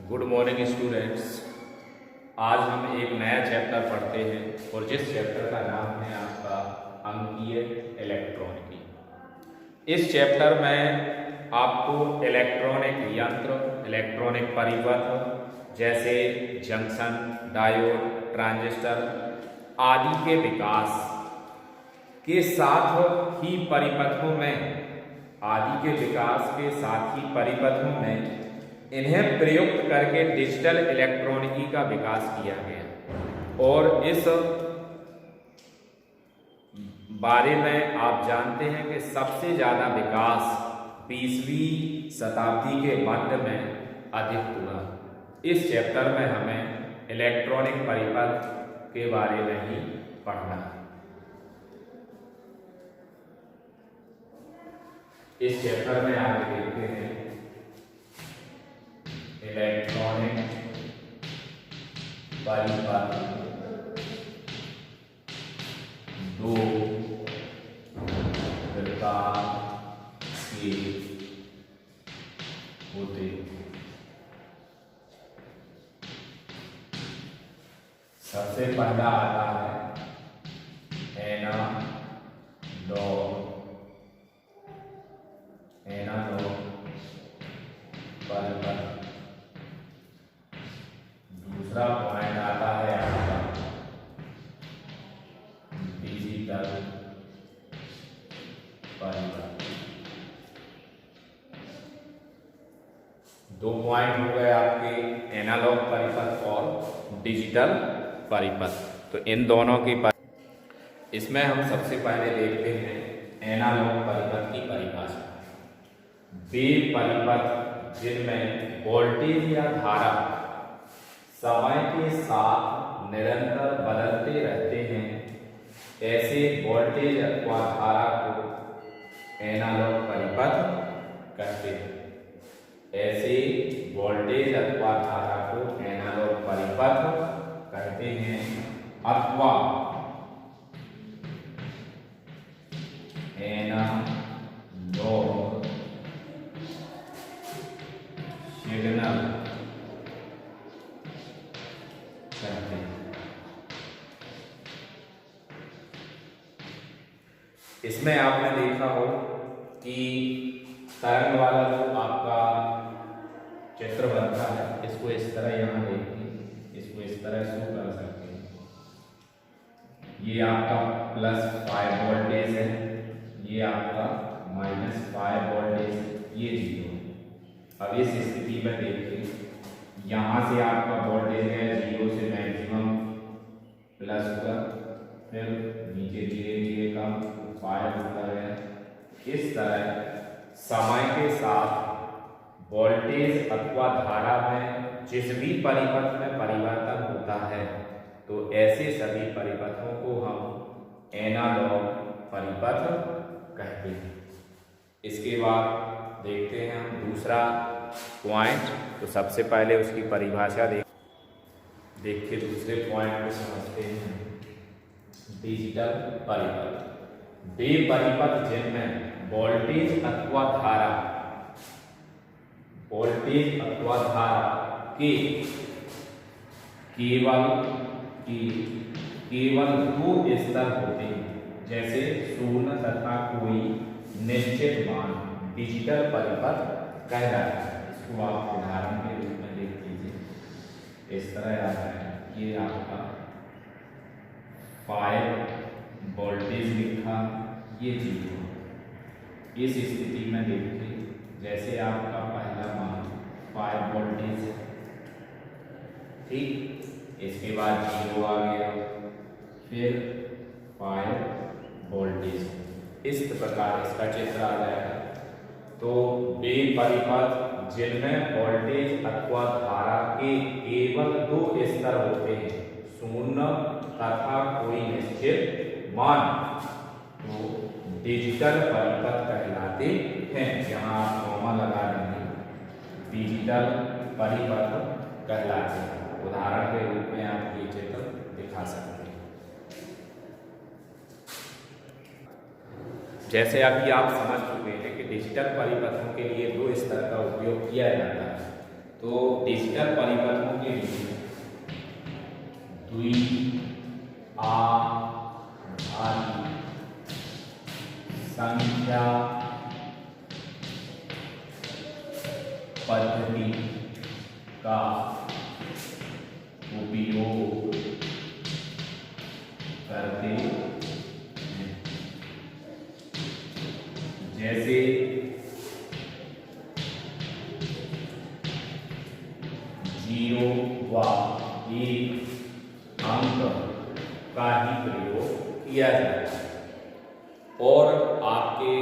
Good morning students. आज हम एक नया चैप्टर पढ़ते हैं और जिस चैप्टर का नाम है आपका अंकीय इलेक्ट्रॉनिकी। इस चैप्टर में आपको इलेक्ट्रॉनिक यंत्र, इलेक्ट्रॉनिक परिपथ जैसे जंक्शन, डायोड, ट्रांजिस्टर आदि के विकास के साथ ही परिपथों में इन्हें प्रयुक्त करके डिजिटल इलेक्ट्रॉनिकी का विकास किया गया। और इस बारे में आप जानते हैं कि सबसे ज़्यादा विकास 20वीं शताब्दी के मध्य में अधिक हुआ। इस चैप्टर में हमें इलेक्ट्रॉनिक परिपथ के बारे में ही पढ़ना है। इस चैप्टर में आगे देखते हैं इलेक्ट्रॉनिक परिपथ दो प्रकार के होते हैं। सबसे पहला आता है एनालॉग परिपथ। दूसरा पॉइंट आता है आपका डिजिटल परिपथ। दो पॉइंट हो गए आपके एनालॉग परिपथ और डिजिटल परिपथ। तो इन दोनों की इसमें हम सबसे पहले देखते हैं एनालॉग परिपथ की परिभाषा। वे परिपथ जिनमें वोल्टेज या धारा समय के साथ निरंतर बदलते रहते हैं, ऐसे वोल्टेज अथवा धारा को एनालॉग परिपथ कहते हैं। ऐसे वोल्टेज अथवा धारा को एनालॉग परिपथ कहते हैं अथवा एनालॉग सिग्नल कहते हैं। इसमें आपने देखा हो कि तरंग वाला जो आपका चित्र बनता है, इसको इस तरह यहाँ देखिए, इसको इस तरह शो कर सकते हैं। ये आपका +5 वोल्टेज है, ये आपका -5 वोल्टेज है, ये 0। अब इस स्थिति में देखिए, यहाँ से आपका वोल्टेज है 0 से मैक्सिमम प्लस हुआ, फिर नीचे धीरे धीरे कम 5 होता है। इस तरह समय के साथ वोल्टेज अथवा धारा में जिस भी परिपथ में परिवर्तन होता है, तो ऐसे सभी परिपथों को हम एनालॉग परिपथ कहते हैं। इसके बाद देखते हैं हम दूसरा पॉइंट। तो सबसे पहले उसकी परिभाषा देख के दूसरे पॉइंट को समझते हैं। डिजिटल परिपथ वे परिपथ जिनमें वोल्टेज अथवा धारा के केवल दो स्तर होते हैं, जैसे शून्य तथा कोई निश्चित मान, डिजिटल परिपथ कहलाता है। इसको आप उदाहरण के रूप में देख लीजिए। इस तरह आता है, ये आपका 5 वोल्टेज लिखा, ये 0। इस स्थिति में देखिए, जैसे आपका पहला मान 5 वोल्टेज है, ठीक, इसके बाद 0 आ गया, फिर 5 वोल्टेज। इस प्रकार इसका चित्र आ जाएगा। तो वे परिपथ जिनमें वोल्टेज अथवा धारा के केवल दो स्तर होते हैं, शून्य तथा कोई निश्चित मान, तो डिजिटल परिपथ कहलाते हैं। यहाँ आप कॉमा लगा देंगे, डिजिटल परिपथ कहलाते हैं। उदाहरण के रूप में आप ये चित्र दिखा सकते हैं। जैसे अभी आप समझ चुके हैं कि डिजिटल परिपथों के लिए दो स्तर का उपयोग किया जाता है, तो डिजिटल परिपथों के लिए द्विआधारी संख्या पद्धति का उपयोग करते हैं। जैसे जीरो व एक अंक का ही प्रयोग किया जाता है। और आपके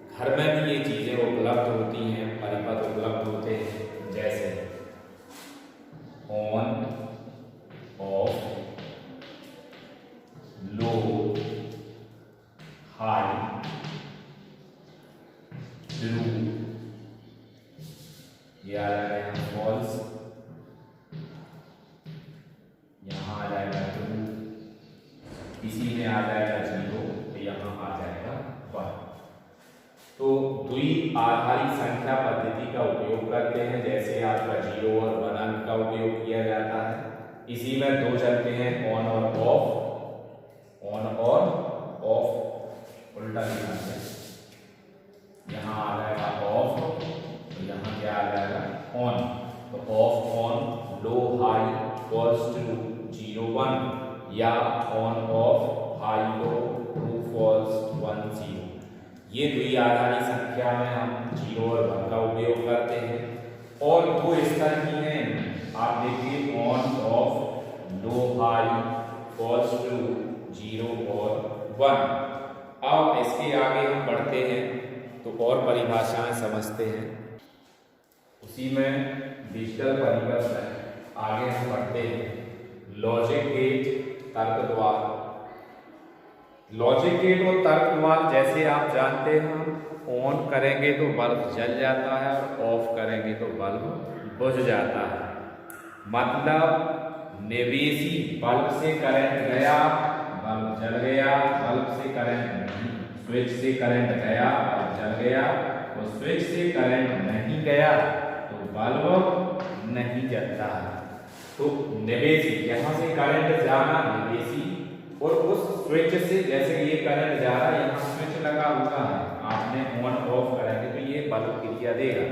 घर में भी ये चीजें उपलब्ध होती हैं, परिपथ उपलब्ध होते हैं, जैसे on off, low high, true, ये आ जाएगा फॉल्स, यहाँ आ जाएगा ट्रू, इसी में आ जाएगा जीरो, यहाँ आ जाएगा 1। तो द्विआधारी संख्या पद्धति का उपयोग करते हैं, जैसे आपका 0 और 1 अंक का उपयोग किया जाता है। इसी में दो चलते हैं, ऑन और ऑफ, ऑन और ऑफ, उल्टा दिखाते हैं, यहाँ आ जाएगा ऑफ, तो यहाँ क्या आ जाएगा ऑन। तो off on, low high, false true, 0 1, या on off, high low, true false, 1 0। ये द्विआधारी संख्या में हम 0 और 1 का उपयोग करते हैं। और दो स्तर की हैं, आप देखिए on off, low high, false true, 0 और 1। अब इसके आगे हम बढ़ते हैं तो और परिभाषाएं समझते हैं। उसी में डिजिटल परिपथ में आगे हम बढ़ते हैं। लॉजिक गेट, तर्क द्वार। लॉजिक गेट और तर्क द्वार जैसे आप जानते हैं, ऑन करेंगे तो बल्ब जल जाता है और ऑफ करेंगे तो बल्ब बुझ जाता है। मतलब निवेशी बल्ब से करंट गया, बल्ब जल गया, बल्ब से करंट नहीं, स्विच से करंट गया, बल्ब जल गया, और स्विच से करंट नहीं गया तो बल्ब नहीं जलता है। तो निवेशी, यहाँ से करंट जाना निवेशी, और उस स्विच से, जैसे ये करंट जा रहा है, यहाँ स्विच लगा हुआ है, आपने ऑन ऑफ करेंगे तो ये बल्ब क्रिया देगा।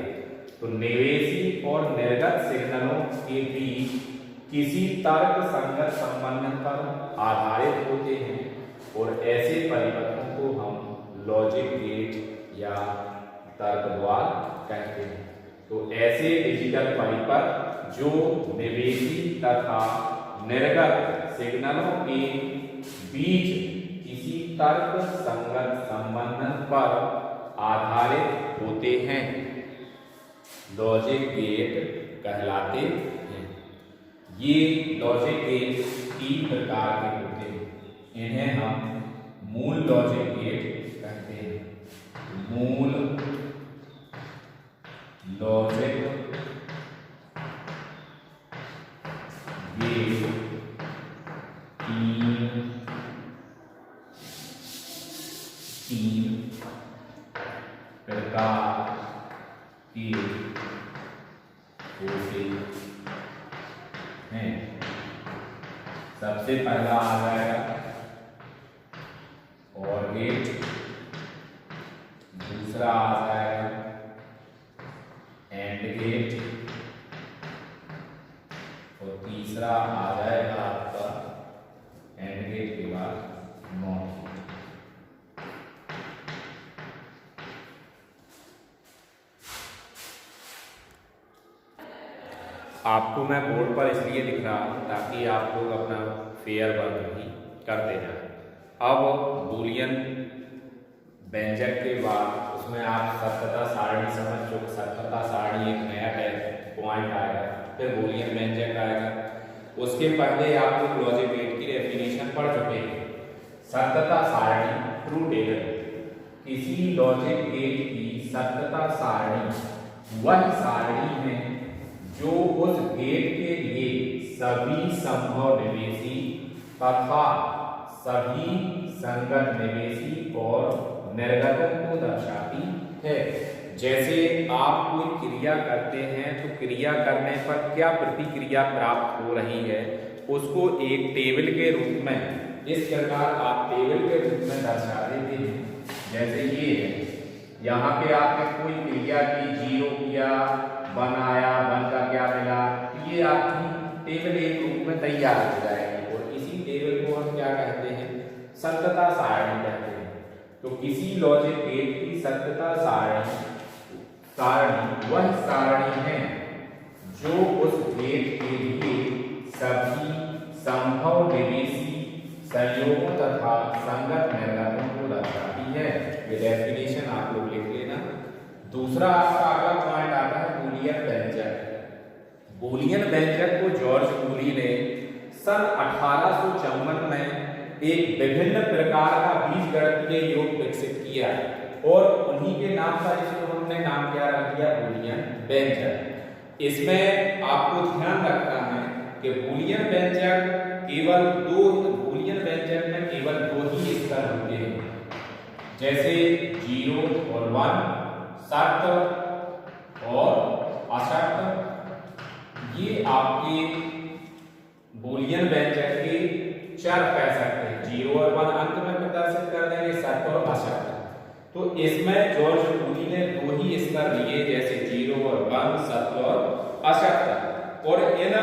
तो निवेशी और निर्गत सिग्नलों के बीच किसी तर्क संगत संबंध पर आधारित होते हैं, और ऐसे परिपथों को हम लॉजिक गेट या तर्क द्वार कहते हैं। तो ऐसे डिजिटल परिपथ जो निवेशी तथा निर्गत सिग्नलों के बीच किसी तर्क संगत संबंध पर आधारित होते हैं, लॉजिक गेट कहलाते हैं। ये लॉजिक गेट 3 प्रकार के होते हैं। इन्हें हम मूल लॉजिक गेट कहते हैं। मूल लॉजिक गेट 3 प्रकार के होते हैं। सबसे पहला आ जाएगा और गेट, दूसरा आ जाएगा एंड गेट, और तीसरा आ जाएगा आपका एंड गेट के बाद नॉट गेट। आपको मैं बोर्ड पर इसलिए दिख रहा हूँ ताकि आप लोग अपना फेयर वर्क भी करते जाएं। अब बूलियन व्यंजक के बाद उसमें आप सत्यता सारणी समझ चुके। सत्यता सारणी एक नया पॉइंट आएगा, फिर बूलियन व्यंजक आएगा। उसके पहले आप लोग लॉजिक गेट की डेफिनेशन पढ़ चुके हैं। सत्यता सारणी, ट्रू टेबल। किसी लॉजिक गेट की सत्यता सारणी वह सारणी है जो उस गेट के लिए सभी संभव निवेशी तथा सभी संगत निवेशी और निर्गतों को दर्शाती है। जैसे आप कोई क्रिया करते हैं तो क्रिया करने पर क्या प्रतिक्रिया प्राप्त हो रही है उसको एक टेबल के रूप में इस प्रकार आप टेबल के रूप में दर्शा देते हैं। जैसे ये है, यहाँ पे आपने कोई क्रिया की, 0 किया, 1 आया, 1 का क्या मिला, ये आपकी टेबल एक रूप में तैयार हो जाएगी। और इसी टेबल को हम क्या कहते हैं, सत्यता सारणी कहते हैं। तो किसी लॉजिक गेट की सत्यता सारणी वह सारणी है जो उस गेट के लिए सभी संभव विदेशी संयोगों तथा संगत निर्गतों को दर्शाती है। ये डेफिनेशन आप लोग लिख लेना। दूसरा आपका अगला पॉइंट आता है बूलियन व्यंजक। बूलियन व्यंजक को जॉर्ज बूली ने सन 1854 में एक विभिन्न प्रकार का बीजगणितीय योग विकसित किया और उन्हीं के नाम पर इसको हमने नाम क्या रख दिया, बूलियन व्यंजक। इसमें आपको ध्यान रखना है कि बूलियन व्यंजक केवल बूलियन व्यंजक में केवल 2 ही स्तर होते हैं, जैसे 0 और 1, शर्त और अशर्त। ये आपके बूलियन व्यंजक के चर कह सकते हैं। 0 और 1 अंत में प्रदर्शित कर देंगे, शर्त और अशर्त। तो इसमें जॉर्ज बूली ने 2 ही स्तर लिए, जैसे 0 और 1, शर्त और अशर्त। और इन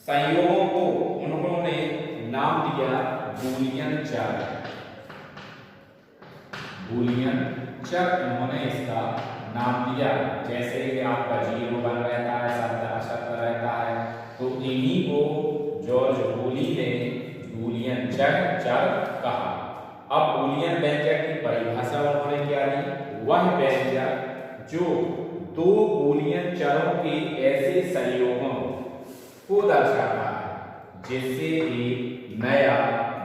संयोगों को उन्होंने नाम दिया बूलियन चर। बूलियन चर उन्होंने इसका नाम दिया। जैसे कि आपका 0 1 रहता है, शर्त अशर्त रहता है, तो इन्हीं को जॉर्ज बूली ने बूलियन चर कहा। अब बूलियन व्यंजक की परिभाषा उन्होंने क्या दी, वह व्यंजक जो 2 बूलियन चरों के ऐसे संयोगों को दर्शाता है जिससे एक नया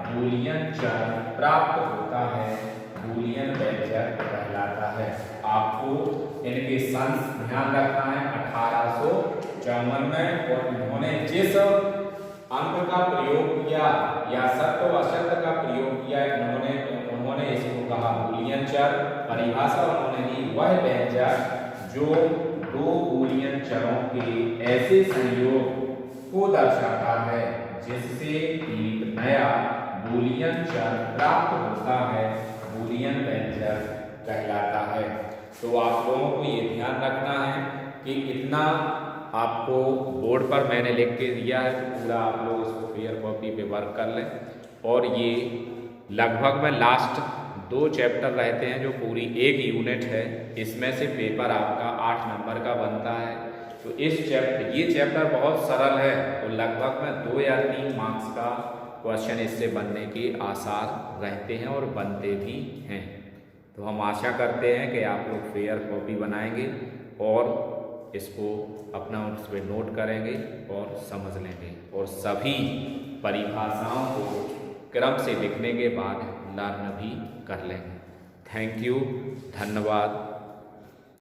बूलियन चर प्राप्त होता है, बूलियन व्यंजक कहलाता है। आपको इनके सन ध्यान रखना है, 1854 में। और इन्होंने जिस अंक का प्रयोग किया या शर्त व अशर्त का प्रयोग किया, उन्होंने इसको कहा बूलियन चर। परिभाषा उन्होंने दी, वह व्यंजक जो 2 बूलियन चरों के ऐसे संयोग को दर्शाता है जिससे एक नया बूलियन चर प्राप्त होता है, बूलियन व्यंजक कहलाता है। तो आप लोगों को ये ध्यान रखना है कि इतना आपको बोर्ड पर मैंने लिख के दिया है, तो पूरा आप लोग इसको फेयर कॉपी पे वर्क कर लें। और ये लगभग में लास्ट 2 चैप्टर रहते हैं जो पूरी एक यूनिट है, इसमें से पेपर आपका 8 नंबर का बनता है। तो ये चैप्टर बहुत सरल है, तो लगभग में 2 या 3 मार्क्स का क्वेश्चन इससे बनने के आसार रहते हैं और बनते भी हैं। तो हम आशा करते हैं कि आप लोग फेयर कॉपी बनाएंगे और इसको अपना उस पर नोट करेंगे और समझ लेंगे, और सभी परिभाषाओं को क्रम से लिखने के बाद लर्न भी कर लेंगे। थैंक यू, धन्यवाद।